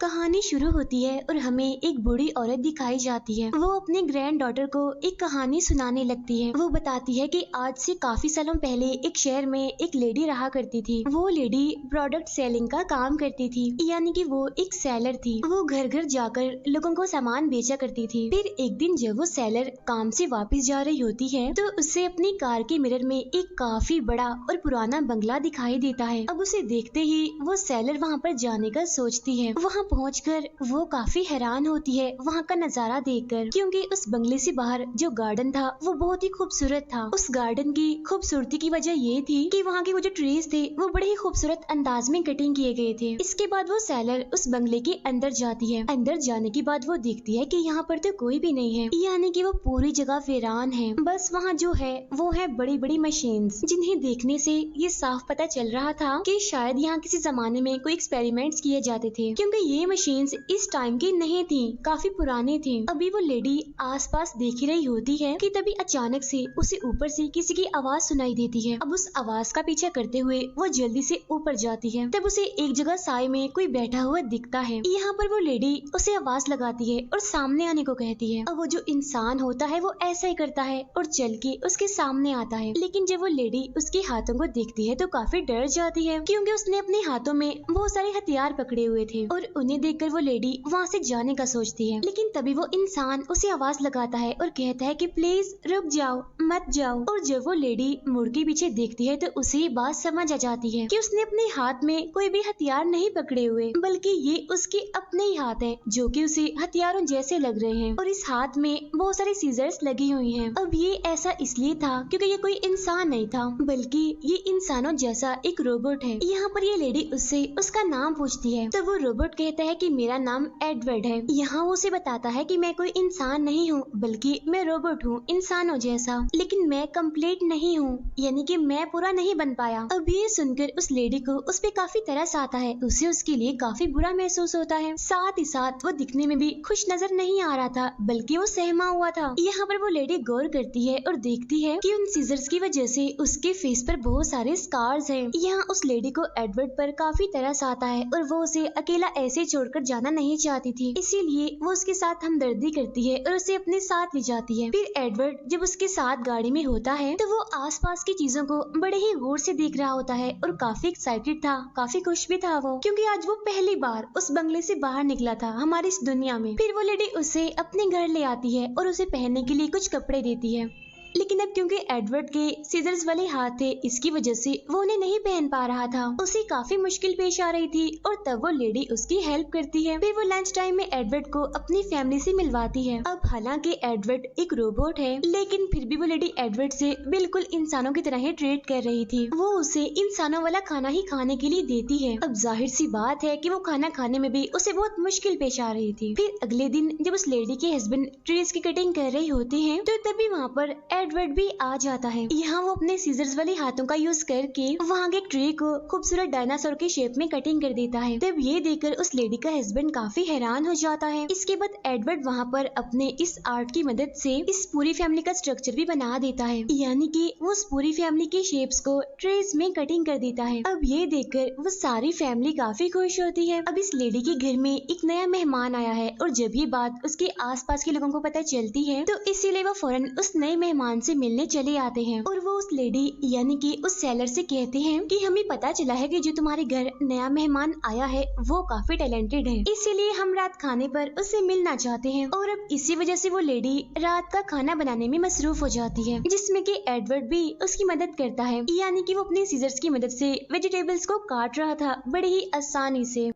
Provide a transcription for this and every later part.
कहानी शुरू होती है और हमें एक बूढ़ी औरत दिखाई जाती है। वो अपने ग्रैंड डॉटर को एक कहानी सुनाने लगती है। वो बताती है कि आज से काफी सालों पहले एक शहर में एक लेडी रहा करती थी। वो लेडी प्रोडक्ट सेलिंग का काम करती थी, यानी कि वो एक सेलर थी। वो घर घर जाकर लोगों को सामान बेचा करती थी। फिर एक दिन जब वो सेलर काम से वापस जा रही होती है तो उसे अपनी कार के मिरर में एक काफी बड़ा और पुराना बंगला दिखाई देता है। अब उसे देखते ही वो सेलर वहाँ पर जाने का सोचती है। वहाँ पहुंचकर वो काफी हैरान होती है वहाँ का नजारा देखकर, क्योंकि उस बंगले से बाहर जो गार्डन था वो बहुत ही खूबसूरत था। उस गार्डन की खूबसूरती की वजह ये थी कि वहाँ के वो जो ट्रीज थे वो बड़े ही खूबसूरत अंदाज में कटिंग किए गए थे। इसके बाद वो सेलर उस बंगले के अंदर जाती है। अंदर जाने के बाद वो देखती है कि यहाँ पर तो कोई भी नहीं है, यानी कि वो पूरी जगह वीरान है। बस वहाँ जो है वो है बड़ी बड़ी मशीन्स, जिन्हें देखने से ये साफ पता चल रहा था कि शायद यहाँ किसी जमाने में कोई एक्सपेरिमेंट्स किए जाते थे, क्योंकि ये मशीन्स इस टाइम की नहीं थी, काफी पुरानी थी। अभी वो लेडी आसपास देख ही रही होती है कि तभी अचानक से उसे ऊपर से किसी की आवाज सुनाई देती है। अब उस आवाज का पीछा करते हुए वो जल्दी से ऊपर जाती है। तब उसे एक जगह साए में कोई बैठा हुआ दिखता है। यहाँ पर वो लेडी उसे आवाज लगाती है और सामने आने को कहती है। अब वो जो इंसान होता है वो ऐसा ही करता है और चल के उसके सामने आता है। लेकिन जब वो लेडी उसके हाथों को देखती है तो काफी डर जाती है, क्योंकि उसने अपने हाथों में बहुत सारे हथियार पकड़े हुए थे और उन्हें देखकर वो लेडी वहाँ से जाने का सोचती है। लेकिन तभी वो इंसान उसे आवाज लगाता है और कहता है कि प्लीज रुक जाओ, मत जाओ। और जब वो लेडी मुड़ के पीछे देखती है तो उसे ये बात समझ आ जाती है कि उसने अपने हाथ में कोई भी हथियार नहीं पकड़े हुए, बल्कि ये उसके अपने ही हाथ है जो कि उसे हथियारों जैसे लग रहे हैं। और इस हाथ में बहुत सारी सीजर्स लगी हुई हैं। अब ये ऐसा इसलिए था क्योंकि ये कोई इंसान नहीं था, बल्कि ये इंसानों जैसा एक रोबोट है। यहाँ पर ये लेडी उससे उसका नाम पूछती है तो वो रोबोट कहता है कि मेरा नाम एडवर्ड है। यहाँ वो उसे बताता है कि मैं कोई इंसान नहीं हूँ, बल्कि मैं रोबोट हूँ इंसानों जैसा, लेकिन मैं कंप्लीट नहीं हूँ, यानी कि मैं पूरा नहीं बन पाया। अब ये सुनकर उस लेडी को उस पे काफी तरस आता है। उसे उसके लिए काफी बुरा महसूस होता है। साथ ही साथ वो दिखने में भी खुश नजर नहीं आ रहा था, बल्कि वो सहमा हुआ था। यहाँ पर वो लेडी गौर करती है और देखती है कि उन सीजर्स की वजह से उसके फेस पर बहुत सारे स्कार्स हैं। यहाँ उस लेडी को एडवर्ड पर काफी तरस आता है और वो उसे अकेला ऐसे छोड़कर जाना नहीं चाहती थी, इसीलिए वो उसके साथ हमदर्दी करती है और उसे अपने साथ ले जाती है। फिर एडवर्ड जब उसके साथ गाड़ी में होता है तो वो आसपास की चीजों को बड़े ही गौर से देख रहा होता है और काफी एक्साइटेड था, काफी खुश भी था वो, क्योंकि आज वो पहली बार उस बंगले से बाहर निकला था हमारी इस दुनिया में। फिर वो लेडी उसे अपने घर ले आती है और उसे पहनने के लिए कुछ कपड़े देती है। लेकिन अब क्योंकि एडवर्ड के सीजर्स वाले हाथ थे, इसकी वजह से वो उन्हें नहीं पहन पा रहा था। उसे काफी मुश्किल पेश आ रही थी और तब वो लेडी उसकी हेल्प करती है। फिर वो लंच टाइम में एडवर्ड को अपनी फैमिली से मिलवाती है। अब हालांकि एडवर्ड एक रोबोट है, लेकिन फिर भी वो लेडी एडवर्ड से बिल्कुल इंसानों की तरह ही ट्रीट कर रही थी। वो उसे इंसानों वाला खाना ही खाने के लिए देती है। अब जाहिर सी बात है कि वो खाना खाने में भी उसे बहुत मुश्किल पेश आ रही थी। फिर अगले दिन जब उस लेडी के हस्बैंड ट्रीज की कटिंग कर रही होती है तो तभी वहाँ पर एडवर्ड भी आ जाता है। यहाँ वो अपने सीजर्स वाले हाथों का यूज करके वहाँ के ट्री को खूबसूरत डायनासोर के शेप में कटिंग कर देता है। तब ये देखकर उस लेडी का हस्बैंड काफी हैरान हो जाता है। इसके बाद एडवर्ड वहाँ पर अपने इस आर्ट की मदद से इस पूरी फैमिली का स्ट्रक्चर भी बना देता है, यानी कि वो उस पूरी फैमिली के शेप्स को ट्रीज में कटिंग कर देता है। अब ये देखकर वो सारी फैमिली काफी खुश होती है। अब इस लेडी के घर में एक नया मेहमान आया है और जब ये बात उसके आसपास के लोगों को पता चलती है तो इसीलिए वो फौरन उस नए मेहमान से मिलने चले आते हैं और वो उस लेडी यानी कि उस सेलर से कहते हैं कि हमें पता चला है कि जो तुम्हारे घर नया मेहमान आया है वो काफी टैलेंटेड है, इसीलिए हम रात खाने पर उससे मिलना चाहते हैं। और अब इसी वजह से वो लेडी रात का खाना बनाने में मसरूफ हो जाती है, जिसमें कि एडवर्ड भी उसकी मदद करता है, यानी कि वो अपने सीजर्स की मदद से वेजिटेबल्स को काट रहा था बड़े ही आसानी से।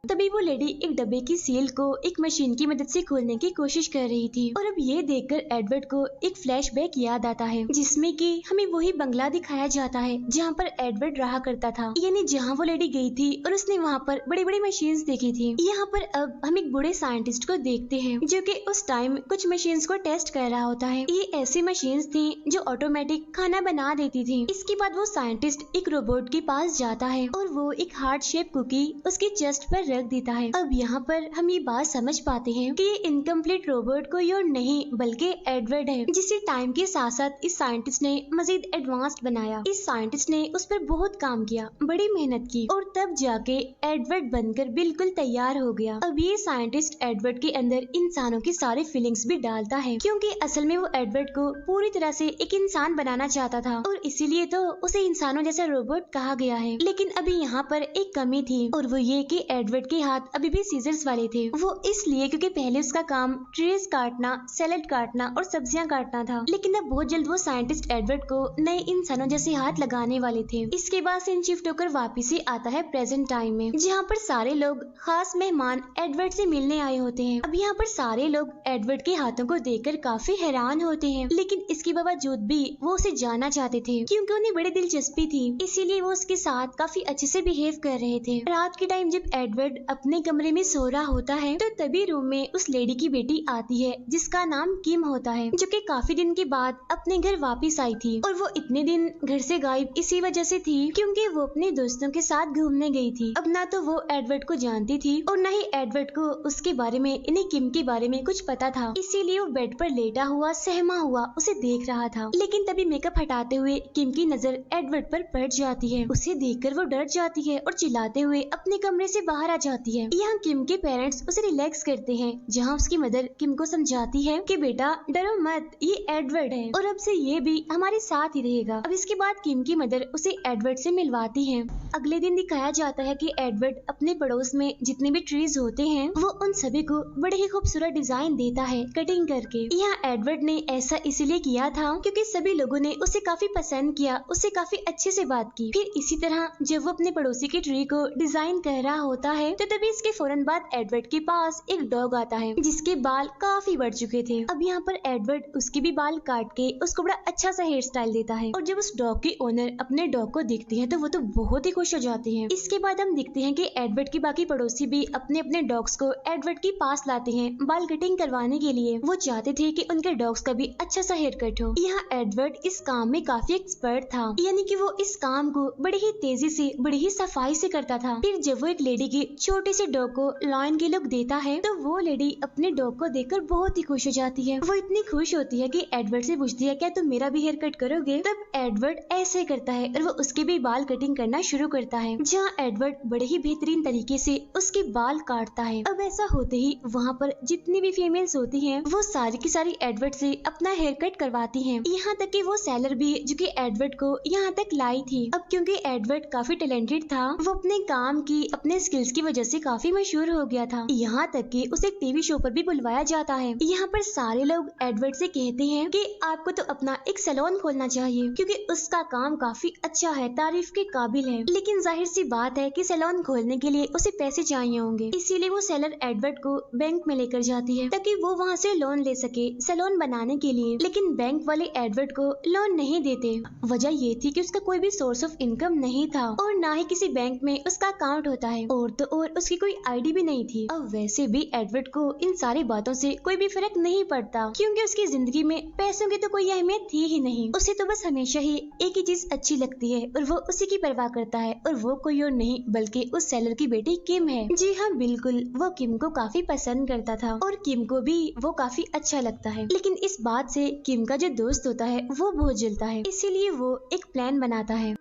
तभी वो लेडी एक डब्बे की सील को एक मशीन की मदद से खोलने की कोशिश कर रही थी और अब ये देखकर एडवर्ड को एक फ्लैशबैक याद आता है, जिसमें कि हमें वही बंगला दिखाया जाता है जहाँ पर एडवर्ड रहा करता था, यानी जहाँ वो लेडी गई थी और उसने वहाँ पर बड़ी बड़ी मशीन्स देखी थी। यहाँ पर अब हम एक बूढ़े साइंटिस्ट को देखते हैं जो कि उस टाइम कुछ मशीन्स को टेस्ट कर रहा होता है। ये ऐसी मशीन्स थी जो ऑटोमेटिक खाना बना देती थी। इसके बाद वो साइंटिस्ट एक रोबोट के पास जाता है और वो एक हार्ट शेप कुकी उसके चेस्ट पर रख देता है। अब यहाँ पर हम ये बात समझ पाते हैं कि ये इनकम्प्लीट रोबोट कोई और नहीं बल्कि एडवर्ड है, जिसे टाइम के साथ साथ इस साइंटिस्ट ने मजीद एडवांस्ड बनाया। इस साइंटिस्ट ने उस पर बहुत काम किया, बड़ी मेहनत की और तब जाके एडवर्ड बनकर बिल्कुल तैयार हो गया। अब ये साइंटिस्ट एडवर्ड के अंदर इंसानों की सारी फीलिंग्स भी डालता है, क्योंकि असल में वो एडवर्ड को पूरी तरह से एक इंसान बनाना चाहता था और इसीलिए तो उसे इंसानों जैसा रोबोट कहा गया है। लेकिन अभी यहाँ पर एक कमी थी और वो ये कि एडवर्ड के हाथ अभी भी सीजर्स वाले थे। वो इसलिए क्योंकि पहले उसका काम ट्रीज काटना, सैलेड काटना और सब्जियां काटना था, लेकिन अब बहुत जल्द वो साइंटिस्ट एडवर्ड को नए इंसानों जैसे हाथ लगाने वाले थे। इसके बाद सीन शिफ्ट होकर वापिस ही आता है प्रेजेंट टाइम में, जहाँ पर सारे लोग खास मेहमान एडवर्ड से मिलने आए होते हैं। अब यहाँ पर सारे लोग एडवर्ड के हाथों को देखकर काफी हैरान होते हैं, लेकिन इसके बावजूद भी वो उसे जाना चाहते थे क्योंकि उन्हें बड़ी दिलचस्पी थी, इसीलिए वो उसके साथ काफी अच्छे से बिहेव कर रहे थे। रात के टाइम जब एडवर्ड अपने कमरे में सो रहा होता है तो तभी रूम में उस लेडी की बेटी आती है जिसका नाम किम होता है, जो कि काफी दिन के बाद अपने घर वापस आई थी और वो इतने दिन घर से गायब इसी वजह से थी क्योंकि वो अपने दोस्तों के साथ घूमने गई थी। अब ना तो वो एडवर्ड को जानती थी और न ही एडवर्ड को उसके बारे में इन्हें किम के बारे में कुछ पता था, इसीलिए वो बेड पर लेटा हुआ सहमा हुआ उसे देख रहा था। लेकिन तभी मेकअप हटाते हुए किम की नजर एडवर्ड पर पड़ जाती है। उसे देखकर वो डर जाती है और चिल्लाते हुए अपने कमरे से बाहर आ जाती है। यहाँ किम के पेरेंट्स उसे रिलैक्स करते हैं, जहाँ उसकी मदर किम को समझाती है कि बेटा डरो मत, ये एडवर्ड है और अब से ये भी हमारे साथ ही रहेगा। अब इसके बाद किम की मदर उसे एडवर्ड से मिलवाती है। अगले दिन दिखाया जाता है कि एडवर्ड अपने पड़ोस में जितने भी ट्रीज होते हैं वो उन सभी को बड़े ही खूबसूरत डिजाइन देता है कटिंग करके। यहाँ एडवर्ड ने ऐसा इसलिए किया था क्योंकि सभी लोगों ने उसे काफी पसंद किया, उससे काफी अच्छे से बात की। फिर इसी तरह जब वो अपने पड़ोसी के ट्री को डिजाइन कर रहा होता है तो तभी इसके फौरन बाद एडवर्ड के पास एक डॉग आता है जिसके बाल काफी बढ़ चुके थे। अब यहाँ पर एडवर्ड उसके भी बाल काट के उसको बड़ा अच्छा सा हेयर स्टाइल देता है और जब उस डॉग की ओनर अपने डॉग को देखती है तो वो तो बहुत ही खुश हो जाती है। इसके बाद हम देखते हैं कि एडवर्ड की बाकी पड़ोसी भी अपने अपने डॉग्स को एडवर्ड के पास लाते हैं बाल कटिंग करवाने के लिए। वो चाहते थे कि उनके डॉग्स का भी अच्छा सा हेयर कट हो। यहाँ एडवर्ड इस काम में काफी एक्सपर्ट था, यानी कि वो इस काम को बड़ी ही तेजी से, बड़ी ही सफाई से करता था। फिर जब वो एक लेडी के छोटे से डॉग को लॉयन के लुक देता है तो वो लेडी अपने डॉग को देखकर बहुत ही खुश हो जाती है। वो इतनी खुश होती है कि एडवर्ड से पूछती है क्या तुम मेरा भी हेयर कट करोगे। तब एडवर्ड ऐसे करता है और वो उसके भी बाल कटिंग करना शुरू करता है, जहाँ एडवर्ड बड़े ही बेहतरीन तरीके से उसके बाल काटता है। अब ऐसा होते ही वहाँ पर जितनी भी फीमेल्स होती हैं वो सारी की सारी एडवर्ड से अपना हेयर कट करवाती हैं। यहाँ तक कि वो सेलर भी जो कि एडवर्ड को यहाँ तक लाई थी। अब क्योंकि एडवर्ड काफी टैलेंटेड था, वो अपने काम की, अपने स्किल्स की वजह से काफी मशहूर हो गया था। यहाँ तक कि उसे टीवी शो पर भी बुलवाया जाता है। यहाँ पर सारे लोग एडवर्ड से कहते हैं कि आपको तो अपना एक सैलून खोलना चाहिए क्योंकि उसका काम काफी अच्छा है, तारीफ के काबिल है। लेकिन जाहिर सी बात है कि सैलून खोलने के लिए उसे पैसे चाहिए होंगे, इसीलिए वो सेलर एडवर्ड को बैंक में लेकर जाती है ताकि वो वहाँ से लोन ले सके सैलून बनाने के लिए। लेकिन बैंक वाले एडवर्ड को लोन नहीं देते। वजह ये थी कि उसका कोई भी सोर्स ऑफ इनकम नहीं था और ना ही किसी बैंक में उसका अकाउंट होता है और तो और उसकी कोई आईडी भी नहीं थी। अब वैसे भी एडवर्ड को इन सारी बातों से कोई भी फर्क नहीं पड़ता क्योंकि उसकी जिंदगी में पैसों की तो कोई अहमियत थी ही नहीं। उसे तो बस हमेशा ही एक ही चीज अच्छी लगती है और वो उसी की परवाह करता है और वो कोई और नहीं बल्कि उस सेलर की बेटी किम है। जी हाँ बिल्कुल, वो किम को काफी पसंद करता था और किम को भी वो काफी अच्छा लगता है। लेकिन इस बात से किम का जो दोस्त होता है वो बहुत जलता है, इसीलिए वो एक प्लान बनाता है।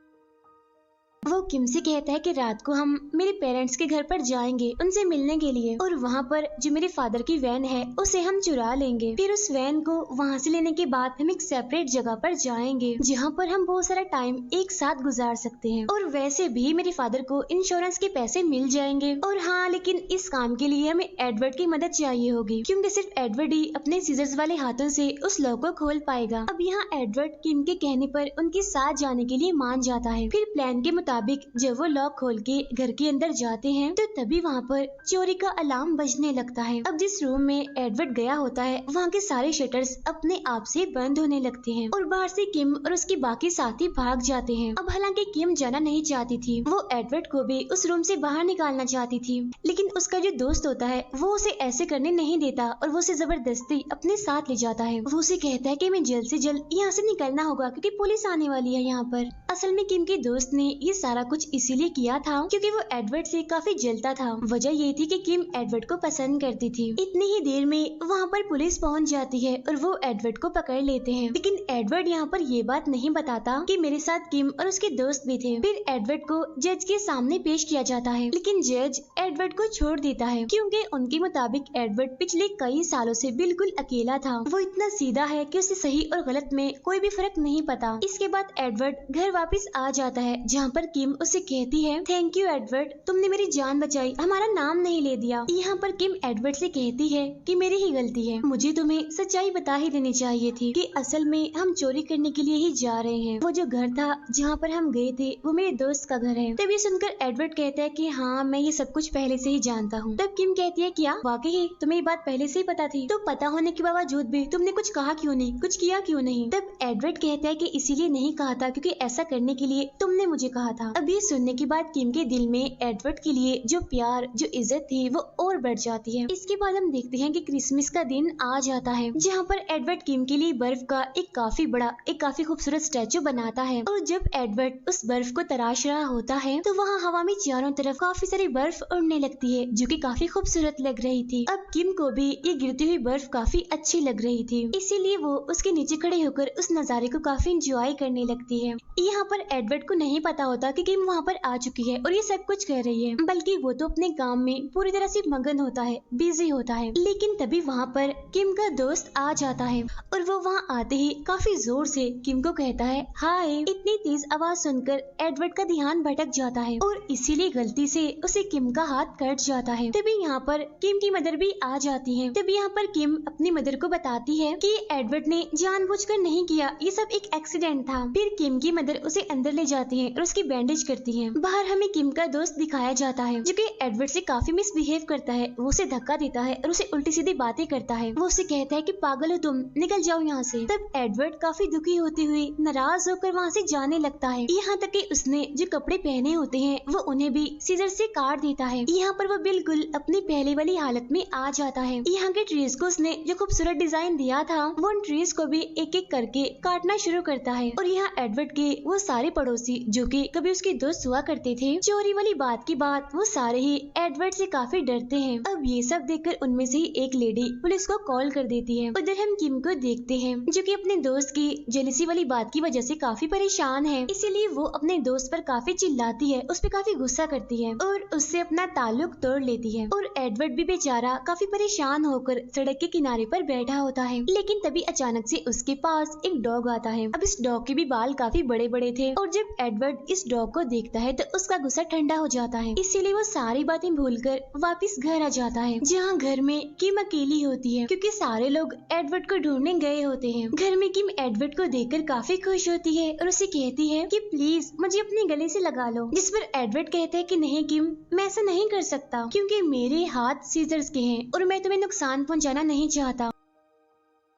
वो किम से कहता है कि रात को हम मेरे पेरेंट्स के घर पर जाएंगे उनसे मिलने के लिए और वहाँ पर जो मेरे फादर की वैन है उसे हम चुरा लेंगे। फिर उस वैन को वहाँ से लेने के बाद हम एक सेपरेट जगह पर जाएंगे जहाँ पर हम बहुत सारा टाइम एक साथ गुजार सकते हैं और वैसे भी मेरे फादर को इंश्योरेंस के पैसे मिल जाएंगे। और हाँ, लेकिन इस काम के लिए हमें एडवर्ड की मदद चाहिए होगी क्योंकि सिर्फ एडवर्ड ही अपने सीजर्स वाले हाथों से उस लॉक को खोल पाएगा। अब यहाँ एडवर्ड किम के कहने पर उनके साथ जाने के लिए मान जाता है। फिर प्लान के मुताबिक जब वो लॉक खोल के घर के अंदर जाते हैं तो तभी वहाँ पर चोरी का अलार्म बजने लगता है। अब जिस रूम में एडवर्ड गया होता है वहाँ के सारे शटर्स अपने आप से बंद होने लगते हैं और बाहर से किम और उसके बाकी साथी भाग जाते हैं। अब हालांकि किम जाना नहीं चाहती थी, वो एडवर्ड को भी उस रूम से बाहर निकालना चाहती थी, लेकिन उसका जो दोस्त होता है वो उसे ऐसे करने नहीं देता और वो उसे जबरदस्ती अपने साथ ले जाता है। वो उसे कहता है कि हमें जल्द से जल्द यहाँ से निकलना होगा क्योंकि पुलिस आने वाली है यहाँ पर। असल में किम के दोस्त ने ये सारा कुछ इसीलिए किया था क्योंकि वो एडवर्ड से काफी जलता था। वजह ये थी कि किम एडवर्ड को पसंद करती थी। इतनी ही देर में वहाँ पर पुलिस पहुँच जाती है और वो एडवर्ड को पकड़ लेते हैं। लेकिन एडवर्ड यहाँ पर ये बात नहीं बताता कि मेरे साथ किम और उसके दोस्त भी थे। फिर एडवर्ड को जज के सामने पेश किया जाता है, लेकिन जज एडवर्ड को छोड़ देता है क्योंकि उनके मुताबिक एडवर्ड पिछले कई सालों से बिल्कुल अकेला था। वो इतना सीधा है कि उसे सही और गलत में कोई भी फर्क नहीं पता। इसके बाद एडवर्ड घर वापस आ जाता है जहाँ पर किम उसे कहती है, थैंक यू एडवर्ड, तुमने मेरी जान बचाई, हमारा नाम नहीं ले दिया। यहाँ पर किम एडवर्ड से कहती है कि मेरी ही गलती है, मुझे तुम्हें सच्चाई बता ही देनी चाहिए थी कि असल में हम चोरी करने के लिए ही जा रहे हैं। वो जो घर था जहाँ पर हम गए थे वो मेरे दोस्त का घर है। तब ये सुनकर एडवर्ड कहता है कि हाँ, मैं ये सब कुछ पहले से ही जानता हूँ। तब किम कहती है, क्या वाकई तुम्हें ये बात पहले से ही पता थी? तो पता होने के बावजूद भी तुमने कुछ कहा क्यों नहीं, कुछ किया क्यों नहीं? तब एडवर्ड कहता है कि इसीलिए नहीं कहा था क्योंकि ऐसा करने के लिए तुमने मुझे कहा था। अब ये सुनने के बाद किम के दिल में एडवर्ड के लिए जो प्यार, जो इज्जत थी वो और बढ़ जाती है। इसके बाद हम देखते हैं कि क्रिसमस का दिन आ जाता है जहाँ पर एडवर्ड किम के लिए बर्फ का एक काफी बड़ा, एक काफी खूबसूरत स्टैचू बनाता है। और जब एडवर्ड उस बर्फ को तराश रहा होता है तो वहाँ हवा में चारों तरफ काफी सारी बर्फ उड़ने लगती है जो कि काफी खूबसूरत लग रही थी। अब किम को भी ये गिरती हुई बर्फ काफी अच्छी लग रही थी, इसीलिए वो उसके नीचे खड़े होकर उस नजारे को काफी एंजॉय करने लगती है। यहाँ पर एडवर्ड को नहीं पता होता कि किम वहाँ पर आ चुकी है और ये सब कुछ कर रही है, बल्कि वो तो अपने काम में पूरी तरह से मगन होता है, बिजी होता है। लेकिन तभी वहाँ पर किम का दोस्त आ जाता है और वो वहाँ आते ही काफी जोर से किम को कहता है, हाय। इतनी तेज आवाज सुनकर एडवर्ड का ध्यान भटक जाता है और इसीलिए गलती से उसे किम का हाथ कट जाता है। तभी यहाँ पर किम की मदर भी आ जाती है। तभी यहाँ पर किम अपनी मदर को बताती है कि एडवर्ड ने जानबूझकर नहीं किया, ये सब एक एक्सीडेंट था। फिर किम की मदर उसे अंदर ले जाती है और उसकी बैंडेज करती है। बाहर हमें किम का दोस्त दिखाया जाता है जो कि एडवर्ड से काफी मिसबिहेव करता है। वो उसे धक्का देता है और उसे उल्टी सीधी बातें करता है। वो उसे कहता है कि पागल हो तुम, निकल जाओ यहाँ से। तब एडवर्ड काफी दुखी होते हुए नाराज होकर वहाँ से जाने लगता है। यहाँ तक कि उसने जो कपड़े पहने होते हैं वो उन्हें भी सीजर से काट देता है। यहाँ पर वो बिल्कुल अपनी पहले वाली हालत में आ जाता है। यहाँ के ट्रीज को उसने जो खूबसूरत डिजाइन दिया था वो उन ट्रीज को भी एक एक करके काटना शुरू करता है। और यहाँ एडवर्ड के वो सारे पड़ोसी जो कि कभी उसके दोस्त हुआ करते थे, चोरी वाली बात की बात वो सारे ही एडवर्ड से काफी डरते हैं। अब ये सब देखकर उनमें से ही एक लेडी पुलिस को कॉल कर देती है। उधर हम किम को देखते हैं जो कि अपने दोस्त की जेलसी वाली बात की वजह से काफी परेशान है, इसीलिए वो अपने दोस्त पर काफी चिल्लाती है, उस पर काफी गुस्सा करती है और उससे अपना ताल्लुक तोड़ लेती है। और एडवर्ड भी बेचारा काफी परेशान होकर सड़क के किनारे पर बैठा होता है। लेकिन तभी अचानक से उसके पास एक डॉग आता है। अब इस डॉग के भी बाल काफी बड़े बड़े थे और जब एडवर्ड इस डॉग को देखता है तो उसका गुस्सा ठंडा हो जाता है, इसीलिए वो सारी बातें भूलकर वापस घर आ जाता है। जहाँ घर में किम अकेली होती है क्योंकि सारे लोग एडवर्ड को ढूंढने गए होते हैं। घर में किम एडवर्ड को देखकर काफी खुश होती है और उसे कहती है कि प्लीज मुझे अपने गले से लगा लो। जिस पर एडवर्ड कहता है कि नहीं किम, मैं ऐसा नहीं कर सकता क्योंकि मेरे हाथ सीजर्स के हैं और मैं तुम्हें नुकसान पहुंचाना नहीं चाहता।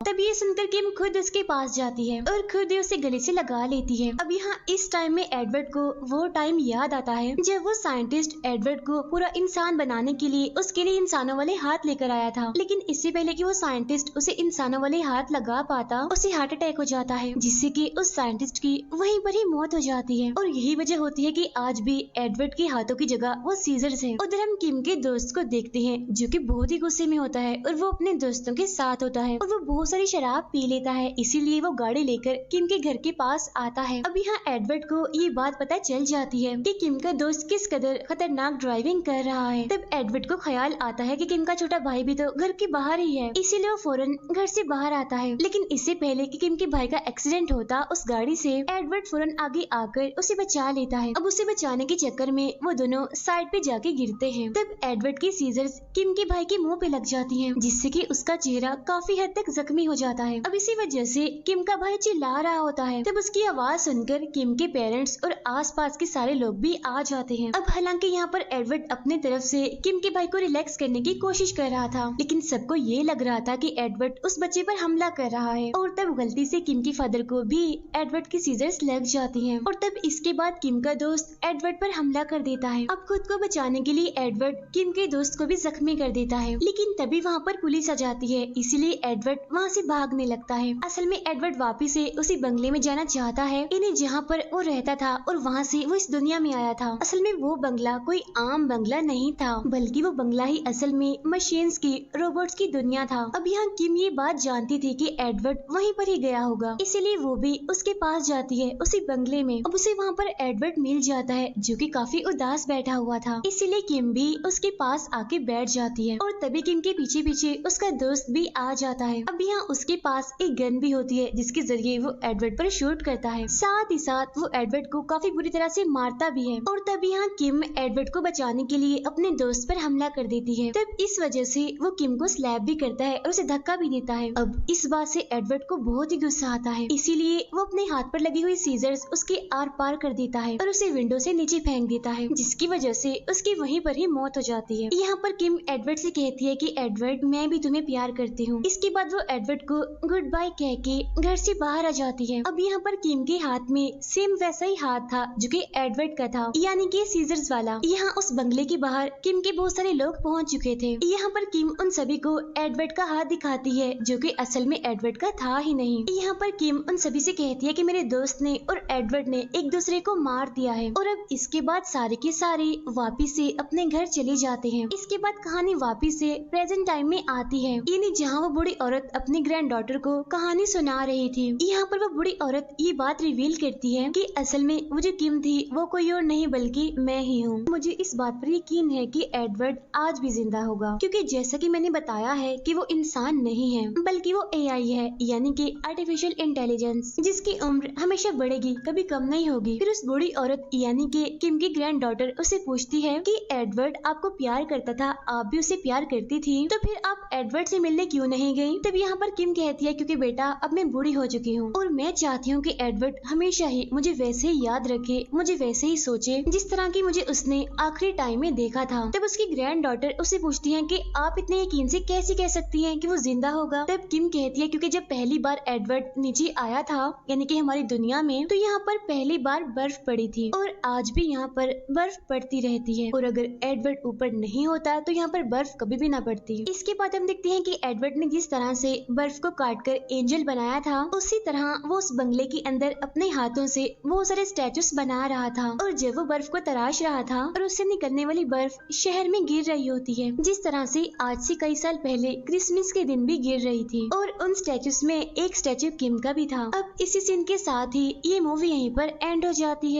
तब ये सुनकर किम खुद उसके पास जाती है और खुद ही उसे गले से लगा लेती है। अब यहाँ इस टाइम में एडवर्ड को वो टाइम याद आता है जब वो साइंटिस्ट एडवर्ड को पूरा इंसान बनाने के लिए उसके लिए इंसानों वाले हाथ लेकर आया था। लेकिन इससे पहले कि वो साइंटिस्ट उसे इंसानों वाले हाथ लगा पाता, उसे हार्ट अटैक हो जाता है जिससे कि उस साइंटिस्ट की वहीं पर ही मौत हो जाती है। और यही वजह होती है कि आज भी एडवर्ड के हाथों की जगह वो सीजर्स है। उधर हम किम के दोस्त को देखते हैं जो कि बहुत ही गुस्से में होता है और वो अपने दोस्तों के साथ होता है और वो बहुत सारी शराब पी लेता है, इसीलिए वो गाड़ी लेकर किम के घर के पास आता है। अब यहाँ एडवर्ड को ये बात पता चल जाती है कि किम का दोस्त किस कदर खतरनाक ड्राइविंग कर रहा है। तब एडवर्ड को ख्याल आता है कि किम का छोटा भाई भी तो घर के बाहर ही है, इसीलिए वो फौरन घर से बाहर आता है। लेकिन इससे पहले कि किम के भाई का एक्सीडेंट होता उस गाड़ी से, एडवर्ड फौरन आगे आकर उसे बचा लेता है। अब उसे बचाने के चक्कर में वो दोनों साइड पे जाके गिरते हैं। तब एडवर्ड की सीजर्स किम के भाई के मुंह पे लग जाती हैं जिससे कि उसका चेहरा काफी हद तक जख्मी हो जाता है। अब इसी वजह से किम का भाई चिल्ला रहा होता है। तब उसकी आवाज सुनकर किम के पेरेंट्स और आसपास के सारे लोग भी आ जाते हैं। अब हालांकि यहाँ पर एडवर्ड अपने तरफ से किम के भाई को रिलैक्स करने की कोशिश कर रहा था, लेकिन सबको ये लग रहा था कि एडवर्ड उस बच्चे पर हमला कर रहा है। और तब गलती से किम के फादर को भी एडवर्ड की सीजर्स लग जाती हैं। और तब इसके बाद किम का दोस्त एडवर्ड पर हमला कर देता है। अब खुद को बचाने के लिए एडवर्ड किम के दोस्त को भी जख्मी कर देता है, लेकिन तभी वहाँ पर पुलिस आ जाती है, इसीलिए एडवर्ड वहाँ से भागने लगता है। असल में एडवर्ड वापिस से उसी बंगले में जाना चाहता है, इन्हें जहाँ पर वो रहता था और वहाँ से वो इस दुनिया में आया था। असल में वो बंगला कोई आम बंगला नहीं था, बल्कि वो बंगला ही असल में मशीन्स की, रोबोट्स की दुनिया था। अब यहाँ किम ये बात जानती थी कि एडवर्ड वहीं पर ही गया होगा, इसीलिए वो भी उसके पास जाती है उसी बंगले में। अब उसे वहाँ पर एडवर्ड मिल जाता है जो कि काफी उदास बैठा हुआ था, इसीलिए किम भी उसके पास आके बैठ जाती है। और तभी किम के पीछे पीछे उसका दोस्त भी आ जाता है। अब यहाँ उसके पास एक गन भी होती है जिसके जरिए वो एडवर्ड पर शूट करता है, साथ ही साथ वो एडवर्ड को काफी बुरी तरह से मारता भी है। और तभी यहाँ किम एडवर्ड को बचाने के लिए अपने दोस्त पर हमला कर देती है। तब इस वजह से वो किम को स्लैप भी करता है और उसे धक्का भी देता है। अब इस बात से एडवर्ड को बहुत ही गुस्सा आता है, इसीलिए वो अपने हाथ पर लगी हुई सीजर्स उसके आर पार कर देता है और उसे विंडो से नीचे फेंक देता है, जिसकी वजह से उसकी वहीं पर ही मौत हो जाती है। यहाँ पर किम एडवर्ड से कहती है कि एडवर्ड मैं भी तुम्हें प्यार करती हूँ। इसके बाद वो एडवर्ड को गुड बाय कह के घर से बाहर आ जाती है। अब यहाँ पर किम के हाथ में सेम वैसा ही हाथ था जो कि एडवर्ड का था, यानी कि सीजर्स वाला। यहाँ उस बंगले के बाहर किम के बहुत सारे लोग पहुँच चुके थे। यहाँ पर किम उन सभी को एडवर्ड का हाथ दिखाती है जो कि असल में एडवर्ड का था ही नहीं। यहाँ पर किम उन सभी से कहती है कि मेरे दोस्त ने और एडवर्ड ने एक दूसरे को मार दिया है। और अब इसके बाद सारे के सारे वापिस से अपने घर चले जाते हैं। इसके बाद कहानी वापिस से प्रेजेंट टाइम में आती है, यानी जहाँ वो बूढ़ी औरत अपनी ग्रैंड डॉटर को कहानी सुना रही थी। यहाँ पर वो बूढ़ी औरत ये बात रिवील करती है कि असल में वो जो किम थी वो कोई और नहीं बल्कि मैं ही हूँ। मुझे इस बात पर यकीन है कि एडवर्ड आज भी जिंदा होगा, क्योंकि जैसा कि मैंने बताया है कि वो इंसान नहीं है बल्कि वो एआई है, यानी कि आर्टिफिशियल इंटेलिजेंस, जिसकी उम्र हमेशा बढ़ेगी, कभी कम नहीं होगी। फिर उस बूढ़ी औरत यानी कि किम की ग्रैंड डॉटर उसे पूछती है कि एडवर्ड आपको प्यार करता था, आप भी उसे प्यार करती थी, तो फिर आप एडवर्ड से मिलने क्यों नहीं गई? तब यहाँ पर किम कहती है क्योंकि बेटा अब मैं बूढ़ी हो चुकी हूँ और मैं चाहती हूँ कि एडवर्ड हमेशा ही मुझे वैसे ही याद रखे, मुझे वैसे ही सोचे जिस तरह की मुझे उसने आखिरी टाइम में देखा था। तब उसकी ग्रैंड डॉटर उससे पूछती है कि आप इतने यकीन से कैसे कह सकती हैं कि वो जिंदा होगा? तब किम कहती है क्योंकि जब पहली बार एडवर्ड नीचे आया था यानी कि हमारी दुनिया में, तो यहाँ पर पहली बार बर्फ पड़ी थी और आज भी यहाँ पर बर्फ पड़ती रहती है, और अगर एडवर्ड ऊपर नहीं होता तो यहाँ पर बर्फ कभी भी ना पड़ती। इसके बाद हम देखते हैं कि एडवर्ड ने जिस तरह से बर्फ को काटकर एंजल बनाया था, उसी तरह वो उस बंगले के अंदर अपने हाथों से बहुत सारे स्टैचूस बना रहा था। और जब वो बर्फ को तराश रहा था और उससे निकलने वाली बर्फ शहर में गिर रही होती है, जिस तरह से आज से कई साल पहले क्रिसमस के दिन भी गिर रही थी। और उन स्टैचूस में एक स्टैचू किम का भी था। अब इसी सीन के साथ ही ये मूवी यहीं पर एंड हो जाती है।